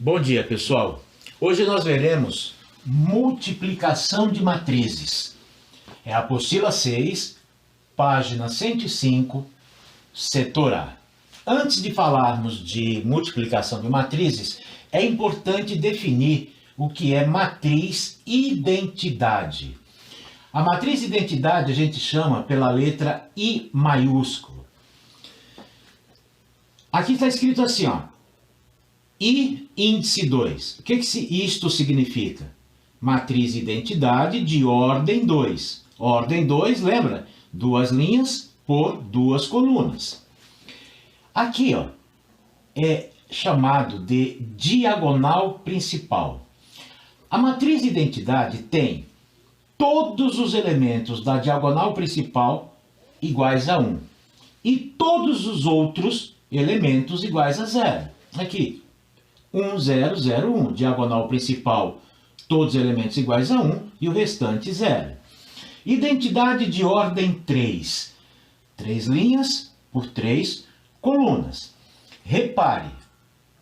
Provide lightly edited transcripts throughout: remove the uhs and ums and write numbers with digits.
Bom dia, pessoal. Hoje nós veremos multiplicação de matrizes. É a apostila 6, página 105, setor A. Antes de falarmos de multiplicação de matrizes, é importante definir o que é matriz identidade. A matriz identidade a gente chama pela letra I maiúsculo. Aqui está escrito assim, ó. I índice 2. O que isto significa? Matriz identidade de ordem 2. Ordem 2, lembra? Duas linhas por duas colunas. Aqui, ó, é chamado de diagonal principal. A matriz identidade tem todos os elementos da diagonal principal iguais a 1 e todos os outros elementos iguais a 0. Aqui, 1, 0, 0, 1. Diagonal principal, todos os elementos iguais a 1 e o restante 0. Identidade de ordem 3. 3 linhas por 3 colunas. Repare,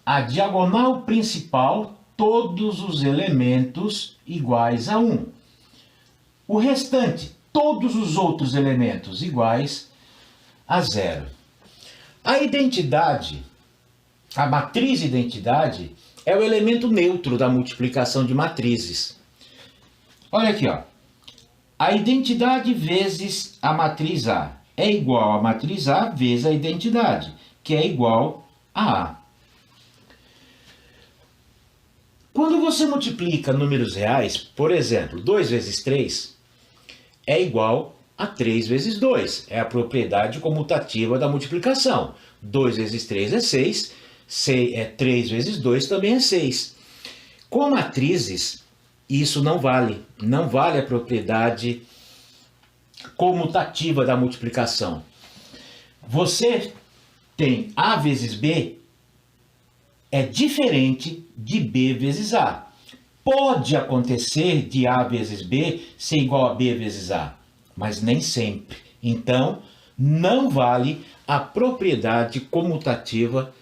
a diagonal principal, todos os elementos iguais a 1. O restante, todos os outros elementos iguais a 0. A identidade, a matriz identidade, é o elemento neutro da multiplicação de matrizes. Olha aqui, ó. A identidade vezes a matriz A é igual a matriz A vezes a identidade, que é igual a A. Quando você multiplica números reais, por exemplo, 2 vezes 3 é igual a 3 vezes 2. É a propriedade comutativa da multiplicação. 2 vezes 3 é 6. 3 vezes 2 também é 6. Com matrizes, isso não vale. Não vale a propriedade comutativa da multiplicação. Você tem A vezes B é diferente de B vezes A. Pode acontecer de A vezes B ser igual a B vezes A, mas nem sempre. Então, não vale a propriedade comutativa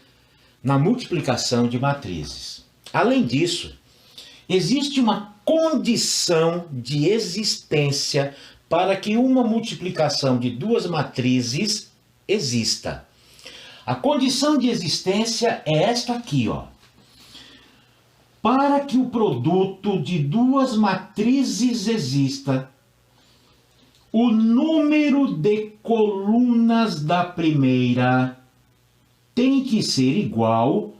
na multiplicação de matrizes. Além disso, existe uma condição de existência para que uma multiplicação de duas matrizes exista. A condição de existência é esta aqui, ó. Para que o produto de duas matrizes exista, o número de colunas da primeira tem que ser igual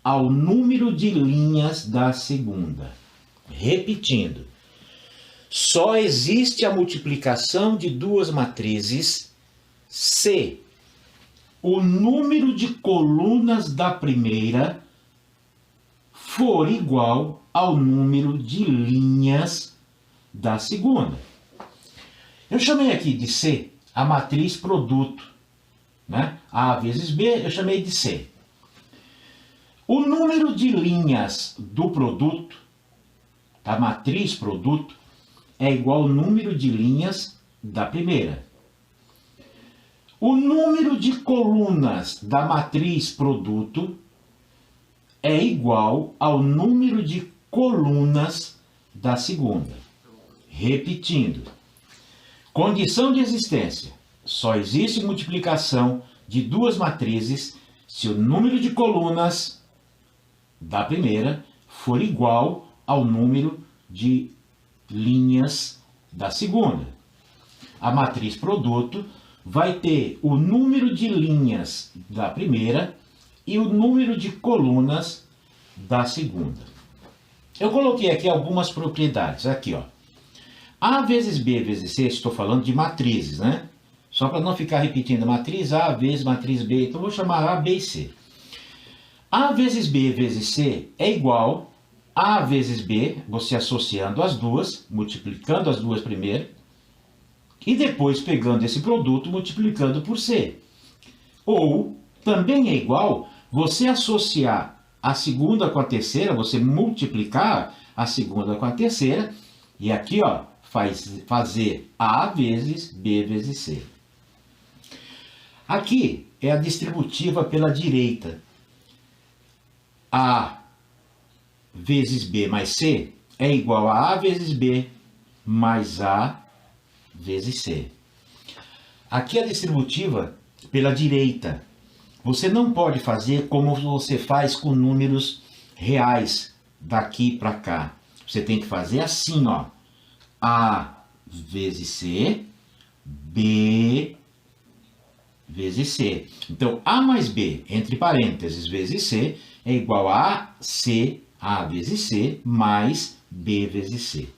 ao número de linhas da segunda. Repetindo, só existe a multiplicação de duas matrizes se o número de colunas da primeira for igual ao número de linhas da segunda. Eu chamei aqui de C a matriz produto, né? A vezes B eu chamei de C. O número de linhas do produto, da matriz produto, é igual ao número de linhas da primeira. O número de colunas da matriz produto é igual ao número de colunas da segunda. Repetindo, condição de existência. Só existe multiplicação de duas matrizes se o número de colunas da primeira for igual ao número de linhas da segunda. A matriz produto vai ter o número de linhas da primeira e o número de colunas da segunda. Eu coloquei aqui algumas propriedades. Aqui, ó. A vezes B vezes C, estou falando de matrizes, né? Só para não ficar repetindo, matriz A vezes matriz B, então vou chamar A, B e C. A vezes B vezes C é igual a vezes B, você associando as duas, multiplicando as duas primeiro, e depois pegando esse produto, multiplicando por C. Ou, também é igual, você associar a segunda com a terceira, você multiplicar a segunda com a terceira, e aqui, ó, fazer A vezes B vezes C. Aqui é a distributiva pela direita. A vezes B mais C é igual a vezes B mais A vezes C. Aqui a distributiva pela direita. Você não pode fazer como você faz com números reais daqui para cá. Você tem que fazer assim, ó. A vezes C, B vezes C. Então, A mais B, entre parênteses, vezes C, é igual a C, A vezes C, mais B vezes C.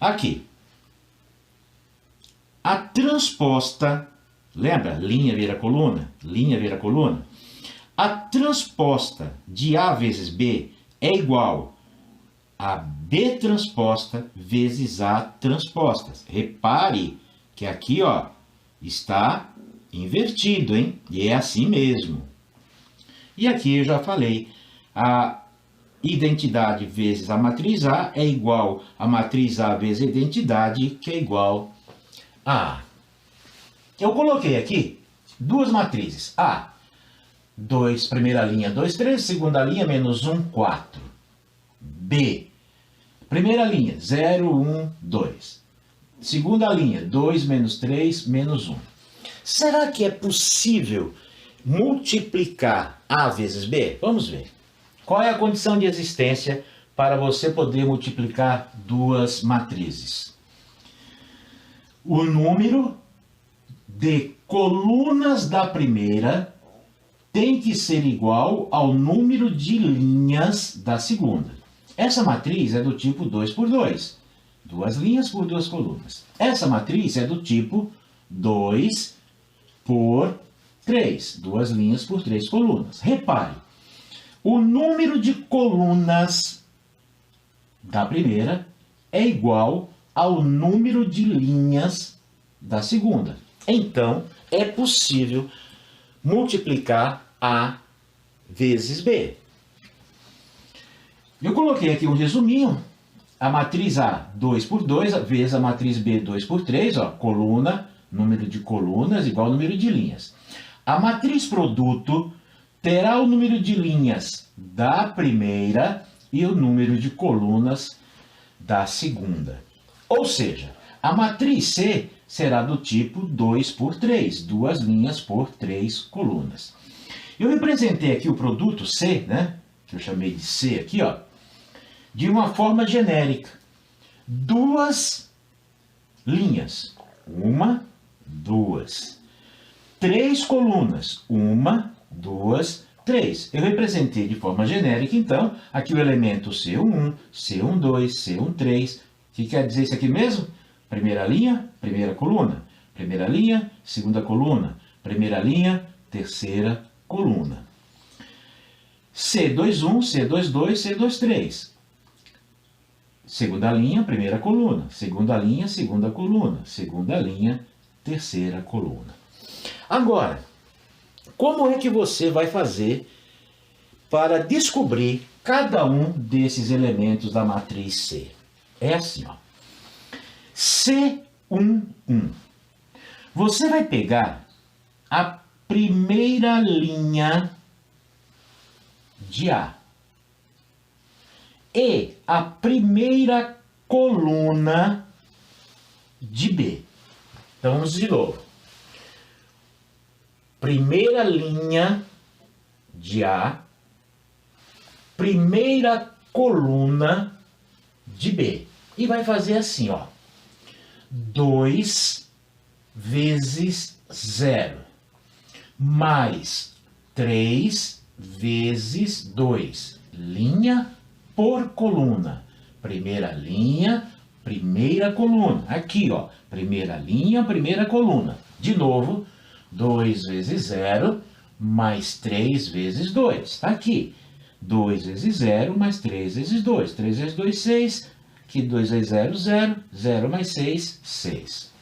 Aqui. A transposta, lembra? Linha vira coluna, linha vira coluna. A transposta de A vezes B é igual a B transposta vezes A transposta. Repare que aqui, ó, está invertido, hein? E é assim mesmo. E aqui eu já falei, a identidade vezes a matriz A é igual a matriz A vezes a identidade, que é igual a A. Eu coloquei aqui duas matrizes. A, 2, primeira linha, 2, 3, segunda linha, menos 1, 4. B, primeira linha, 0, 1, 2. Segunda linha, 2, menos 3, menos 1. Será que é possível multiplicar A vezes B? Vamos ver. Qual é a condição de existência para você poder multiplicar duas matrizes? O número de colunas da primeira tem que ser igual ao número de linhas da segunda. Essa matriz é do tipo 2 por 2. Duas linhas por duas colunas. Essa matriz é do tipo 2 por 3. Duas linhas por 3 colunas. Repare, o número de colunas da primeira é igual ao número de linhas da segunda. Então, é possível multiplicar A vezes B. Eu coloquei aqui um resuminho. A matriz A, 2 por 2, vezes a matriz B, 2 por 3, ó, coluna, número de colunas igual ao número de linhas. A matriz produto terá o número de linhas da primeira e o número de colunas da segunda. Ou seja, a matriz C será do tipo 2 por 3, duas linhas por 3 colunas. Eu representei aqui o produto C, né, que eu chamei de C aqui, ó, de uma forma genérica. Duas linhas, uma, duas. 3 colunas, uma, duas, 3. Eu representei de forma genérica, então, aqui o elemento C1, C12, C13. O que quer dizer isso aqui mesmo? Primeira linha, primeira coluna. Primeira linha, segunda coluna. Primeira linha, terceira coluna. C21, C22, C23. Segunda linha, primeira coluna. Segunda linha, segunda coluna. Segunda linha, terceira coluna. Agora, como é que você vai fazer para descobrir cada um desses elementos da matriz C? É assim, ó. C11. Você vai pegar a primeira linha de A e a primeira coluna de B. Então vamos de novo. Primeira linha de A, primeira coluna de B. E vai fazer assim, ó. 2 vezes 0, mais 3 vezes 2, linha por coluna. Primeira linha, primeira coluna. Aqui, ó, primeira linha, primeira coluna. De novo, 2 vezes 0, mais 3 vezes 2. Está aqui. 2 vezes 0, mais 3 vezes 2. 3 vezes 2, 6. Aqui 2 vezes 0, 0. 0 mais 6, 6.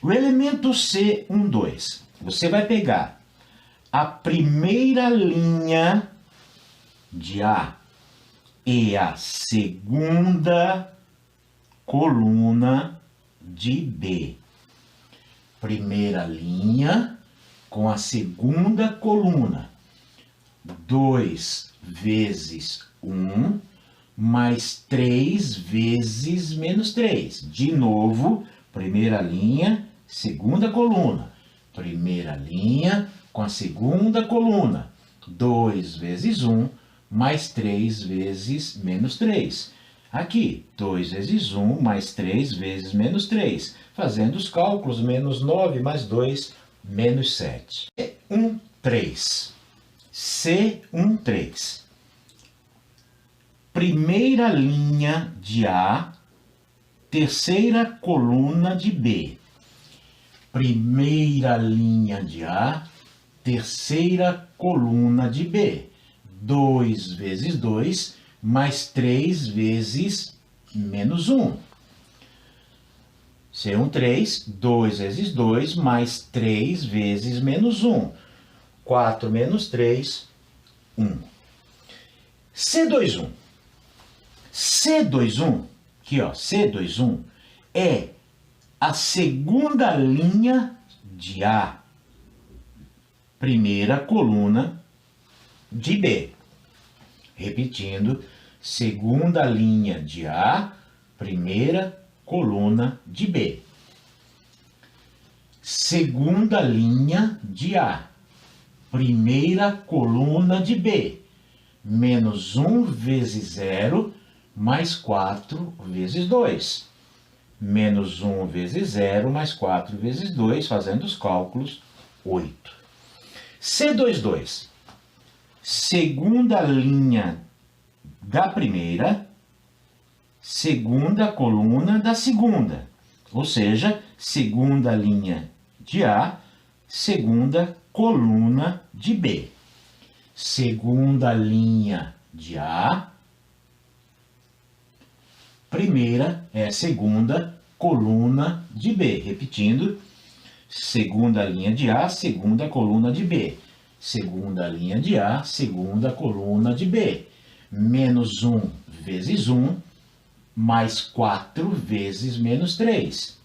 O elemento C12. Você vai pegar a primeira linha de A e a segunda coluna de B. Primeira linha com a segunda coluna. 2 vezes 1, mais 3 vezes menos 3. De novo, primeira linha, segunda coluna. Primeira linha com a segunda coluna. 2 vezes 1, mais 3 vezes menos 3. Aqui, 2 vezes 1, mais 3 vezes menos 3. Fazendo os cálculos, menos 9 mais 2, menos 7. C1, 3. C1, 3. Primeira linha de A, terceira coluna de B. Primeira linha de A, terceira coluna de B. 2 vezes 2, mais 3 vezes menos 1. C1, 3, 2 vezes 2, mais 3 vezes menos 1. 4 menos 3, 1. C2, 1. C2, 1, aqui ó, C2, 1, é a segunda linha de A, primeira coluna de B. Repetindo, segunda linha de A, primeira coluna de B. Segunda linha de A, primeira coluna de B. Menos 1 vezes 0, mais 4 vezes 2. Menos 1 vezes 0, mais 4 vezes 2, fazendo os cálculos, 8. C22, segunda linha da primeira, segunda coluna da segunda. Ou seja, segunda linha de A, segunda coluna de B. Segunda linha de A, primeira é a segunda coluna de B. Repetindo, segunda linha de A, segunda coluna de B. Segunda linha de A, segunda coluna de B. Menos 1 vezes 1, mais 4 vezes menos 3.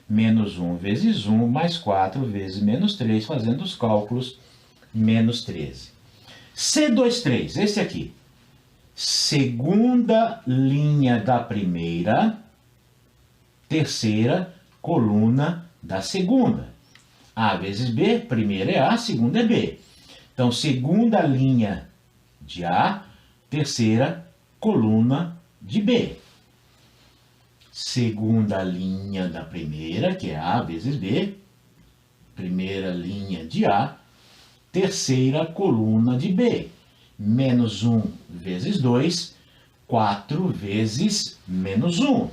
Menos 1 vezes 1, mais 4 vezes menos 3, fazendo os cálculos, menos 13. C23, esse aqui. Segunda linha da primeira, terceira coluna da segunda. A vezes B, primeira é A, segunda é B. Então, segunda linha de A, terceira coluna de B. Segunda linha da primeira, que é A vezes B, primeira linha de A, terceira coluna de B. Menos 1 vezes 2, 4 vezes menos 1.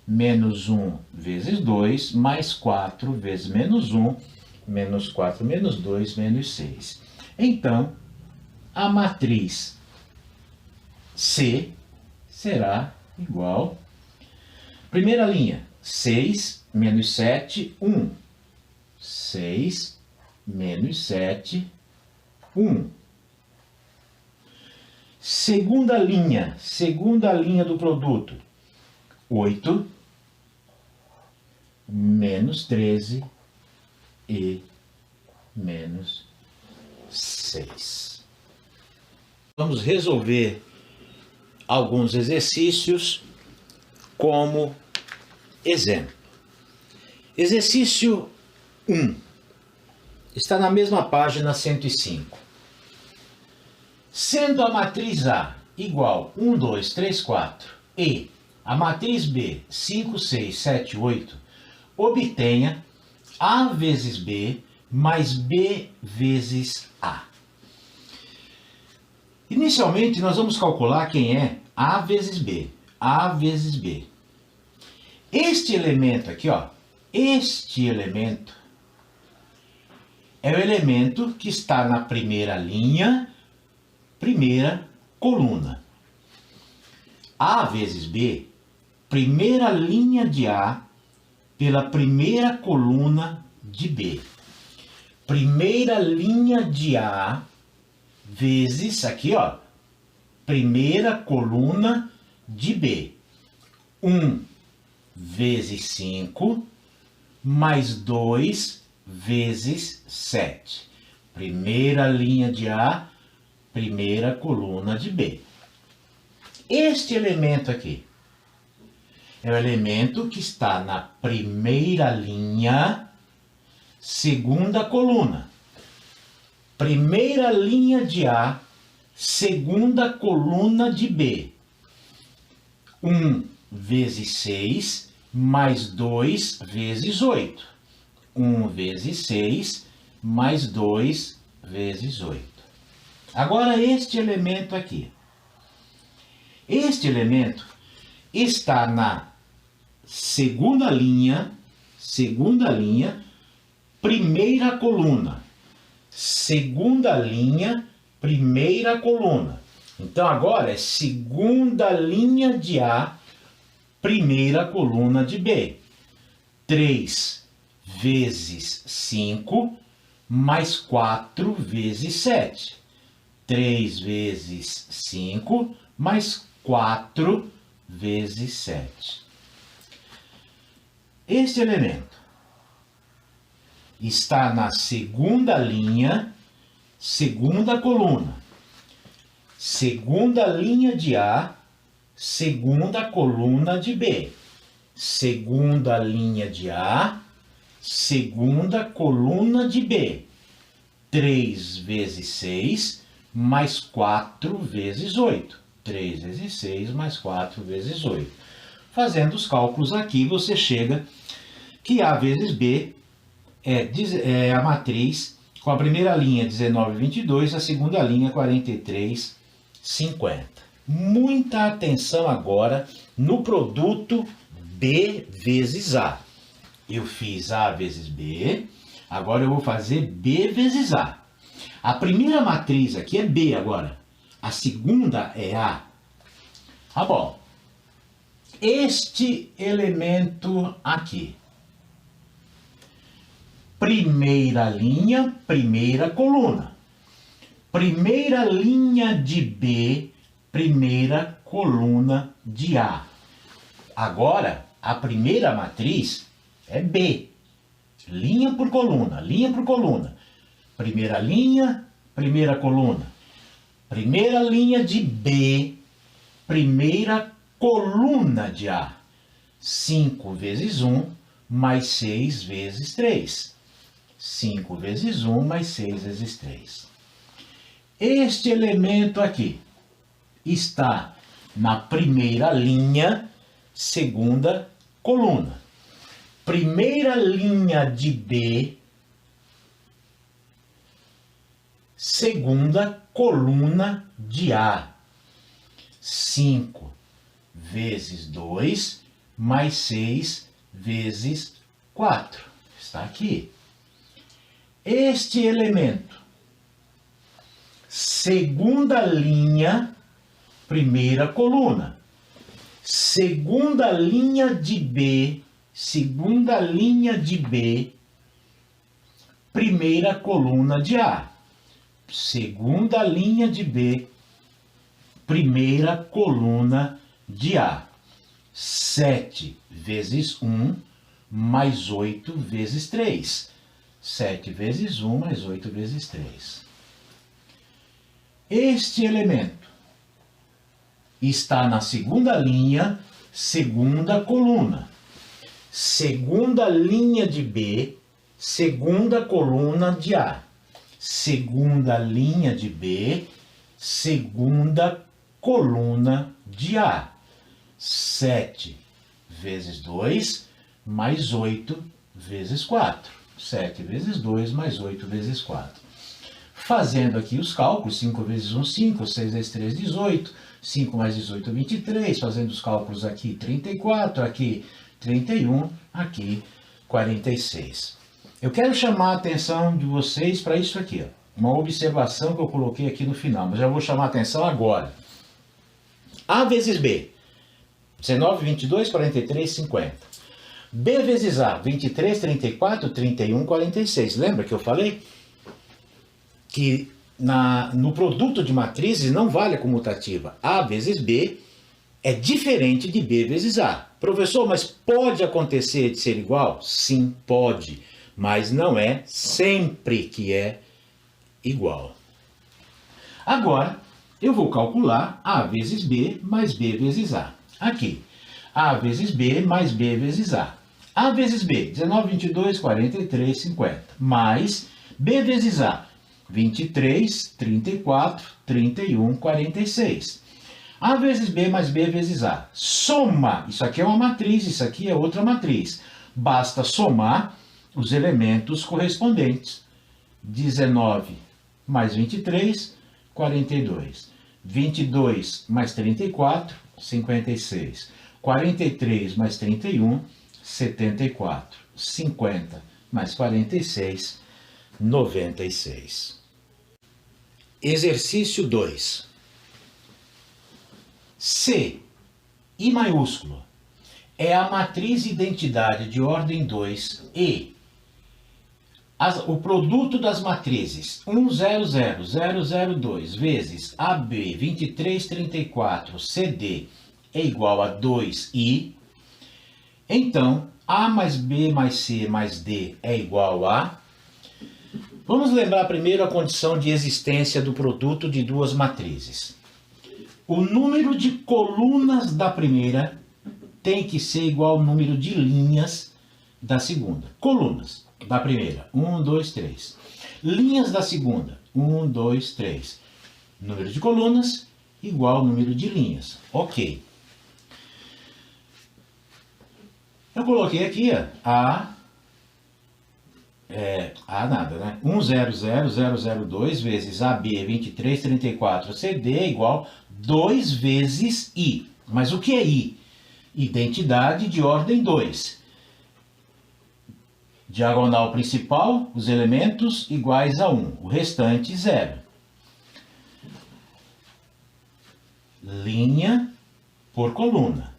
Menos 1 vezes 2, mais 4 vezes menos 1, menos 4 menos 2, menos 6. Então, a matriz C será igual... Primeira linha, 6 menos 7, 1. 6 menos 7, 1. Segunda linha do produto, 8 menos 13 e menos 6. Vamos resolver alguns exercícios como exemplo. Exercício 1. Está na mesma página 105. Sendo a matriz A igual 1, 2, 3, 4 e a matriz B 5, 6, 7, 8, obtenha A vezes B mais B vezes A. Inicialmente, nós vamos calcular quem é A vezes B. A vezes B. Este elemento aqui, ó, este elemento é o elemento que está na primeira linha, primeira coluna. A vezes B, primeira linha de A pela primeira coluna de B. Primeira linha de A vezes, aqui ó, primeira coluna de B. 1 vezes 5, mais 2 vezes 7. Primeira linha de A, primeira coluna de B. Este elemento aqui é o elemento que está na primeira linha, segunda coluna. Primeira linha de A, segunda coluna de B. 1 vezes 6, mais 2 vezes 8. 1 vezes 6, mais 2 vezes 8. Agora este elemento aqui. Este elemento está na segunda linha, primeira coluna. Segunda linha, primeira coluna. Então agora é segunda linha de A, primeira coluna de B. 3 vezes 5, mais 4 vezes 7. 3 vezes 5, mais 4 vezes 7. Este elemento está na segunda linha, segunda coluna. Segunda linha de A, segunda coluna de B. Segunda linha de A, segunda coluna de B. 3 vezes 6, mais 4 vezes 8. 3 vezes 6, mais 4 vezes 8. Fazendo os cálculos aqui, você chega que A vezes B é a matriz com a primeira linha 19, 22, a segunda linha 43, 50. Muita atenção agora no produto B vezes A. Eu fiz A vezes B, agora eu vou fazer B vezes A. A primeira matriz aqui é B agora, a segunda é A. Tá bom. Este elemento aqui. Primeira linha, primeira coluna. Primeira linha de B, primeira coluna de A. Agora, a primeira matriz é B. Linha por coluna, linha por coluna. Primeira linha, primeira coluna. Primeira linha de B, primeira coluna de A. 5 vezes 1, mais 6 vezes 3. 5 vezes 1, mais 6 vezes 3. Este elemento aqui está na primeira linha, segunda coluna. Primeira linha de B, segunda coluna de A. 5 vezes 2, mais 6 vezes 4. Está aqui. Este elemento, segunda linha, primeira coluna. Segunda linha de B, primeira coluna de A. Segunda linha de B, primeira coluna de A. 7 vezes 1, mais 8 vezes 3. 7 vezes 1, mais 8 vezes 3. Este elemento está na segunda linha, segunda coluna. Segunda linha de B, segunda coluna de A. Segunda linha de B, segunda coluna de A. 7 vezes 2, mais 8 vezes 4. 7 vezes 2, mais 8 vezes 4. Fazendo aqui os cálculos, 5 vezes 1, 5, 6 vezes 3, 18, 5 mais 18, 23, fazendo os cálculos aqui, 34, aqui 31, aqui 46. Eu quero chamar a atenção de vocês para isso aqui, ó. Uma observação que eu coloquei aqui no final, mas já vou chamar a atenção agora. A vezes B, 19, 22, 43, 50. B vezes A, 23, 34, 31, 46. Lembra que eu falei que no produto de matrizes não vale a comutativa. A vezes B é diferente de B vezes A. Professor, mas pode acontecer de ser igual? Sim, pode. Mas não é sempre que é igual. Agora, eu vou calcular A vezes B mais B vezes A. Aqui, A vezes B mais B vezes A. A vezes B, 19, 22, 43, 50. Mais B vezes A, 23, 34, 31, 46. A vezes B mais B vezes A. Soma. Isso aqui é uma matriz, isso aqui é outra matriz. Basta somar os elementos correspondentes. 19 mais 23, 42. 22 mais 34, 56. 43 mais 31, 74. 50 mais 46, 96. Exercício 2. C, I maiúsculo, é a matriz identidade de ordem 2 e o produto das matrizes 1, 0, 0, 0, 0, 2 vezes AB 23, 34, CD é igual a 2I, então A mais B mais C mais D é igual a... Vamos lembrar primeiro a condição de existência do produto de duas matrizes. O número de colunas da primeira tem que ser igual ao número de linhas da segunda. Colunas da primeira, 1, 2, 3. Linhas da segunda, 1, 2, 3. Número de colunas igual ao número de linhas. Ok. Eu coloquei aqui, ó, nada, né? 1, 0, 0, 0, 0, 2 vezes AB 23, 34, CD é igual 2 vezes I. Mas o que é I? Identidade de ordem 2. Diagonal principal, os elementos iguais a 1. O restante, 0. Linha por coluna.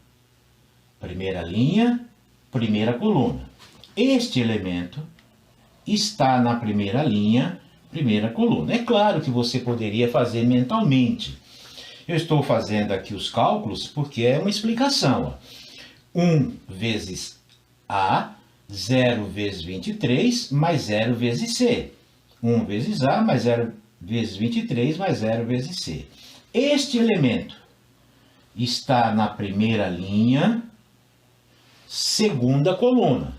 Primeira linha, primeira coluna. Este elemento está na primeira linha, primeira coluna. É claro que você poderia fazer mentalmente. Eu estou fazendo aqui os cálculos porque é uma explicação. 1 vezes A, 0 vezes 23, mais 0 vezes C. 1 vezes A, mais 0 vezes 23, mais 0 vezes C. Este elemento está na primeira linha, segunda coluna.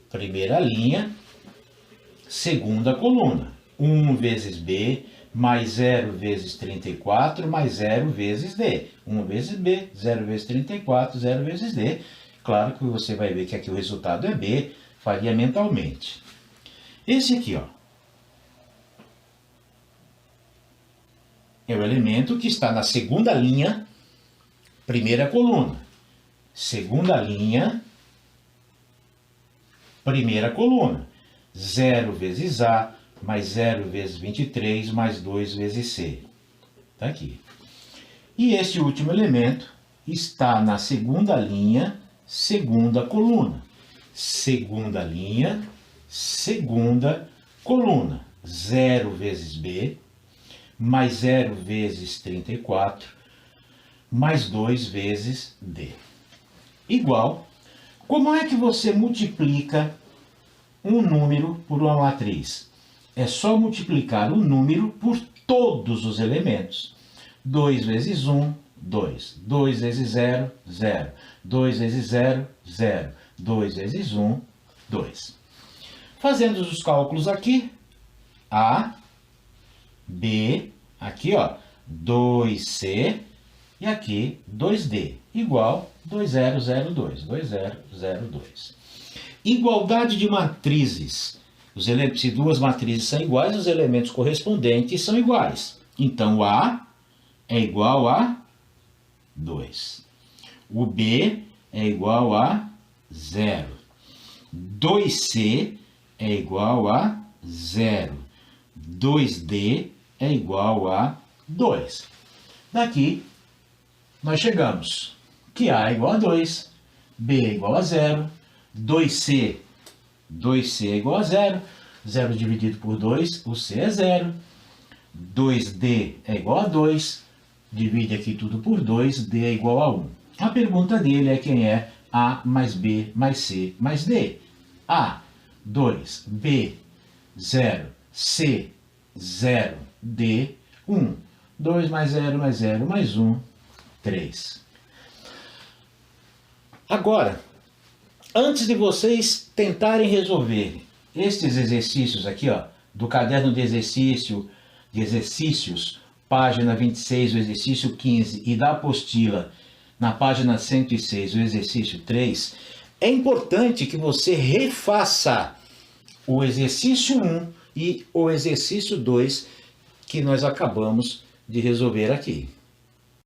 Primeira linha, segunda coluna. 1 vezes B, mais 0 vezes 34, mais 0 vezes D. 1 vezes B, 0 vezes 34, 0 vezes D. Claro que você vai ver que aqui o resultado é B, faria mentalmente. Esse aqui, ó, é o elemento que está na segunda linha, primeira coluna. Segunda linha, primeira coluna. 0 vezes A, mais 0 vezes 23, mais 2 vezes C. Está aqui. E este último elemento está na segunda linha, segunda coluna. Segunda linha, segunda coluna. 0 vezes B, mais 0 vezes 34, mais 2 vezes D. Igual. Como é que você multiplica um número por uma matriz? É só multiplicar o número por todos os elementos. 2 vezes 1, 2. 2 vezes 0, 0. 2 vezes 0, 0. 2 vezes 1, 2. Fazendo os cálculos aqui, A, B, aqui ó, 2C e aqui 2D, igual 2002, 2002. Igualdade de matrizes. Se duas matrizes são iguais, os elementos correspondentes são iguais. Então, A é igual a 2. O B é igual a 0. 2C é igual a 0. 2D é igual a 2. Daqui, nós chegamos que A é igual a 2, B é igual a 0, 2C é igual a 0, 0 dividido por 2, o C é 0, 2D é igual a 2, divide aqui tudo por 2, D é igual a 1. A pergunta dele é quem é A mais B mais C mais D. A, 2, B, 0, C, 0, D, 1. 2 mais 0 mais 0 mais 1, 3. Agora, antes de vocês tentarem resolver estes exercícios aqui, ó, do caderno de exercícios, página 26, o exercício 15, e da apostila, na página 106, o exercício 3, é importante que você refaça o exercício 1 e o exercício 2 que nós acabamos de resolver aqui.